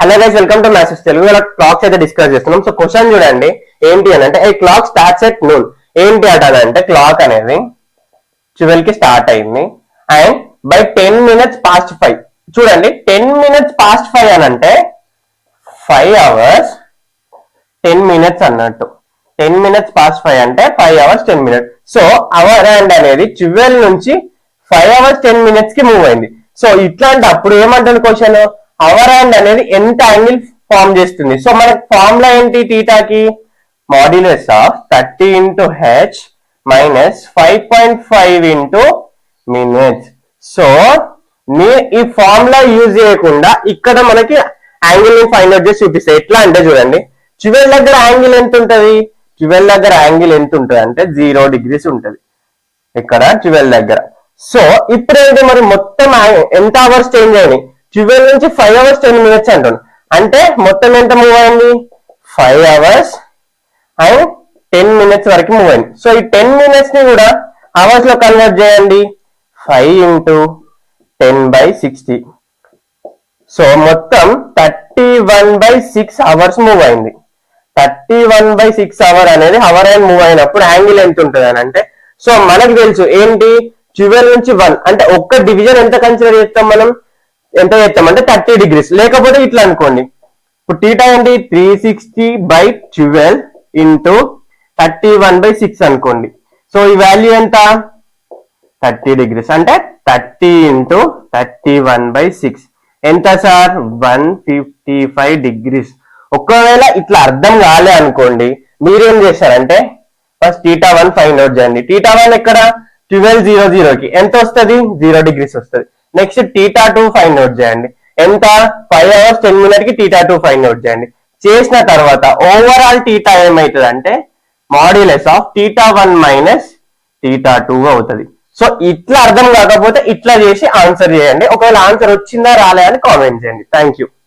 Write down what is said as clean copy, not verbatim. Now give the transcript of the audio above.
Hello guys, welcome to maths Telugu. ఇలా clocks అయితే discuss చేస్తున్నాం. సో క్వశ్చన్ చూడండి, ఏంటి అని అంటే, a clock starts at noon. ఏంటి అంటే క్లాక్ అనేది 12 కి స్టార్ట్ అయింది అండ్ బై 10 minutes past 5. చూడండి, 10 minutes past 5 అని అంటే 5 hours 10 minutes అన్నట్టు. 10 minutes past 5 అంటే 5 hours 10 minutes. So hour hand అనేది 12 నుంచి 5 hours 10 minutes కి మూవ్ అయింది. సో ఇట్లాంటి అప్పుడు ఏమంటుంది క్వశ్చన్, అవర్ హ్యాండ్ అనేది ఎంత యాంగిల్ ఫార్మ్ చేస్తుంది. సో మనకి ఫార్ములా ఏంటి టీటాకి, modulus of 30 into h minus 5.5 into minutes. So ఈ ఫార్ములా యూజ్ చేయకుండా ఇక్కడ మనకి యాంగిల్ ని ఫైండ్ అవుట్ చేసి చూపిస్తాయి. ఎట్లా అంటే చూడండి, 12 దగ్గర యాంగిల్ ఎంత ఉంటది, 12 దగ్గర యాంగిల్ ఎంత ఉంటుంది అంటే 0 degrees ఉంటది ఇక్కడ 12 దగ్గర. సో ఇప్పుడైతే మరి మొత్తం ఎంత అవర్స్ చేంజ్ అయినాయి, 12 నుంచి 5 hours 10 minutes అంటున్నాను. అంటే మొత్తం ఎంత మూవ్ అయింది, 5 hours అండ్ 10 minutes వరకు మూవ్ అయింది. సో ఈ 10 minutes ని కూడా అవర్స్ లో కన్వర్ట్ చేయండి. 5 into 10/60. సో మొత్తం 31/6 hours మూవ్ అయింది. 31/6 hour అనేది అవర్ అండ్ మూవ్ అయినప్పుడు యాంగిల్ ఎంత ఉంటుంది అని అంటే, సో మనకు తెలుసు ఏంటి, 12 నుంచి 1 అంటే ఒక్క డివిజన్ ఎంత కన్సిడర్ చేస్తాం మనం, ఎంత చేస్తామంటే 30 degrees. లేకపోతే ఇట్లా అనుకోండి, ఇప్పుడు టీటా ఏంటి 360/12 into 31/6 అనుకోండి. సో ఈ వాల్యూ ఎంత, 30 degrees. అంటే 30 into 31/6 ఎంత సార్, 155 degrees. ఒకవేళ ఇట్లా అర్థం కాలే అనుకోండి, మీరేం చేస్తారంటే ఫస్ట్ θ1 ఫైండ్ అవుట్ చేయండి. θ1 ఎక్కడ, 12:00 కి ఎంత వస్తుంది, 0 degrees వస్తుంది. నెక్స్ట్ θ2 ఫైండ్ అవుట్ చేయండి. ఎంత, 5 hours 10 minutes కి θ2 ఫైండ్ అవుట్ చేయండి. చేసిన తర్వాత ఓవరాల్ θ ఏమవుతుంది అంటే మాడ్యులస్ ఆఫ్ θ1 మైనస్ θ2 అవుతుంది. సో ఇట్లా అర్థం కాకపోతే ఇట్లా చేసి ఆన్సర్ చేయండి. ఒకవేళ ఆన్సర్ వచ్చిందా రాలే అని కామెంట్ చేయండి. Thank you.